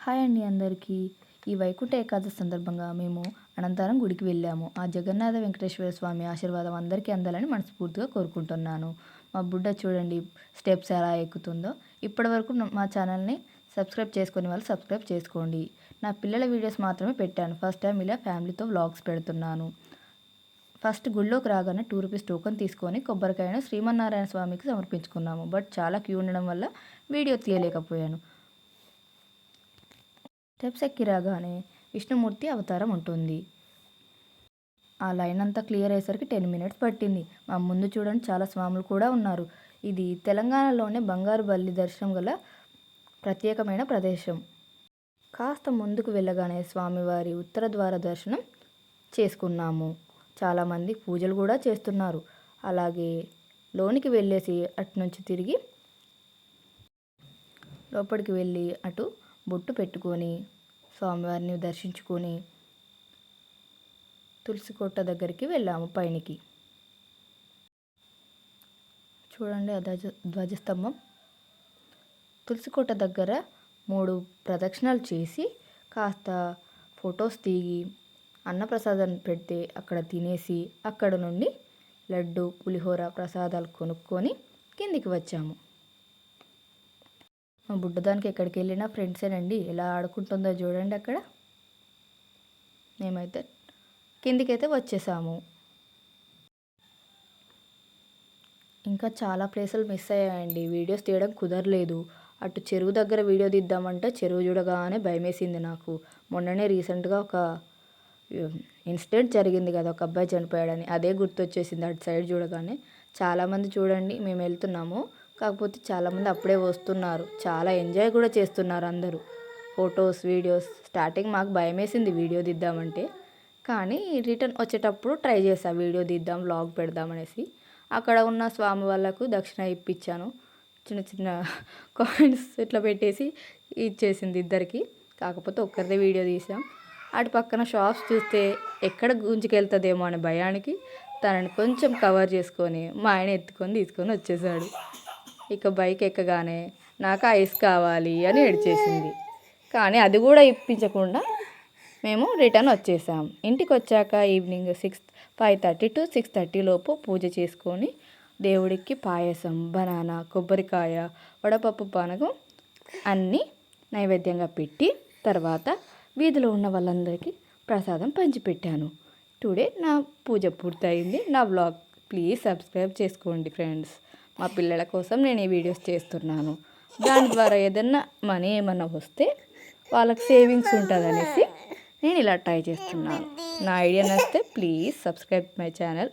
Hi అండి అందరికీ. ఈ వైకుంఠ ఏకాదశి సందర్భంగా మేము అనంతరం గుడికి వెళ్ళాము. ఆ జగన్నాథ వెంకటేశ్వర స్వామి ఆశీర్వాదం అందరికీ అందాలని మనస్ఫూర్తిగా కోరుకుంటున్నాను. మా బుడ్డ చూడండి స్టెప్స్ ఎలా ఎక్కుతుందో. ఇప్పటివరకు మా ఛానల్ని సబ్స్క్రైబ్ చేసుకునే వాళ్ళు సబ్స్క్రైబ్ చేసుకోండి. నా పిల్లల వీడియోస్ మాత్రమే పెట్టాను. ఫస్ట్ టైం ఇలా ఫ్యామిలీతో వ్లాగ్స్ పెడుతున్నాను. ఫస్ట్ గుళ్ళోకి రాగానే ₹2 టోకెన్ తీసుకొని కొబ్బరికాయను శ్రీమన్నారాయణ స్వామికి సమర్పించుకున్నాము. బట్ చాలా క్యూ ఉండడం వల్ల వీడియో తీయలేకపోయాను. స్టెప్స్ ఎక్కి రాగానే విష్ణుమూర్తి అవతారం ఉంటుంది. ఆ లైన్ అంతా క్లియర్ అయ్యేసరికి 10 మినిట్స్ పట్టింది. మా ముందు చూడండి చాలా స్వాములు కూడా ఉన్నారు. ఇది తెలంగాణలోనే బంగారు బల్లి దర్శనం గల ప్రత్యేకమైన ప్రదేశం. కాస్త ముందుకు వెళ్ళగానే స్వామివారి ఉత్తర ద్వార దర్శనం చేసుకున్నాము. చాలామంది పూజలు కూడా చేస్తున్నారు. అలాగే లోనికి వెళ్ళేసి అటు నుంచి తిరిగి లోపలికి వెళ్ళి అటు బొట్టు పెట్టుకొని స్వామివారిని దర్శించుకొని తులసికోట దగ్గరికి వెళ్ళాము. పైనకి చూడండి ఆ ధ్వజస్తంభం. తులసికోట దగ్గర 3 ప్రదక్షిణాలు చేసి కాస్త ఫొటోస్ దిగి అన్నప్రసాదం పెడితే అక్కడ తినేసి అక్కడ నుండి లడ్డు పులిహోర ప్రసాదాలు కొనుక్కొని కిందికి వచ్చాము. మా బుడ్డదానికి ఎక్కడికి వెళ్ళినా ఫ్రెండ్సేనండి. ఎలా ఆడుకుంటుందో చూడండి అక్కడ. మేమైతే కిందికైతే వచ్చేసాము. ఇంకా చాలా ప్లేసులు మిస్ అయ్యాయండి. వీడియోస్ తీయడం కుదరలేదు. అటు చెరువు దగ్గర వీడియో తీద్దామంటే చెరువు చూడగానే భయమేసింది నాకు. మొన్ననే రీసెంట్గా ఒక ఇన్సిడెంట్ జరిగింది కదా, ఒక అబ్బాయి చనిపోయాడని. అదే గుర్తొచ్చేసింది అటు సైడ్ చూడగానే. చాలామంది చూడండి మేము వెళ్తున్నాము, కాకపోతే చాలామంది అప్పుడే వస్తున్నారు. చాలా ఎంజాయ్ కూడా చేస్తున్నారు అందరూ. Photos videos. స్టార్టింగ్ మాకు భయం వేసింది వీడియో తీద్దామంటే, కానీ రిటర్న్ వచ్చేటప్పుడు ట్రై చేసా వీడియో తీద్దాం వ్లాగ్ పెడదామనేసి. అక్కడ ఉన్న స్వామి వాళ్ళకు దక్షిణ ఇప్పించాను. చిన్న చిన్న కాయిన్స్ ఇట్లా పెట్టేసి ఇచ్చేసింది ఇద్దరికి. కాకపోతే ఒక్కరిదే వీడియో తీసాం. అటు పక్కన షాప్స్ చూస్తే ఎక్కడ గుంజుకెళ్తుందేమో అనే భయానికి తనని కొంచెం కవర్ చేసుకొని మా ఆయన ఎత్తుకొని తీసుకొని వచ్చేసాడు. ఇక బైక్ ఎక్కగానే నాకు ఐస్ కావాలి అని ఏడ్చేసింది. కానీ అది కూడా ఇప్పించకుండా మేము రిటర్న్ వచ్చేసాం. ఇంటికి వచ్చాక ఈవినింగ్ 5:30 to 6:30 లోపు పూజ చేసుకొని దేవుడికి పాయసం, బనానా, కొబ్బరికాయ, వడపప్పు పానకం అన్నీ నైవేద్యంగా పెట్టి తర్వాత వీధిలో ఉన్న వాళ్ళందరికీ ప్రసాదం పంచిపెట్టాను. టుడే నా పూజ పూర్తయింది. నా వ్లాగ్ ప్లీజ్ సబ్స్క్రైబ్ చేసుకోండి ఫ్రెండ్స్. మా పిల్లల కోసం నేను ఈ వీడియోస్ చేస్తున్నాను. దాని ద్వారా ఏదన్నా మనీ ఏమన్నా వస్తే వాళ్ళకి సేవింగ్స్ ఉంటుంది అనేసి నేను ఇలా ట్రై చేస్తున్నాను. నా ఐడియా నచ్చితే ప్లీజ్ సబ్స్క్రైబ్ మై ఛానల్.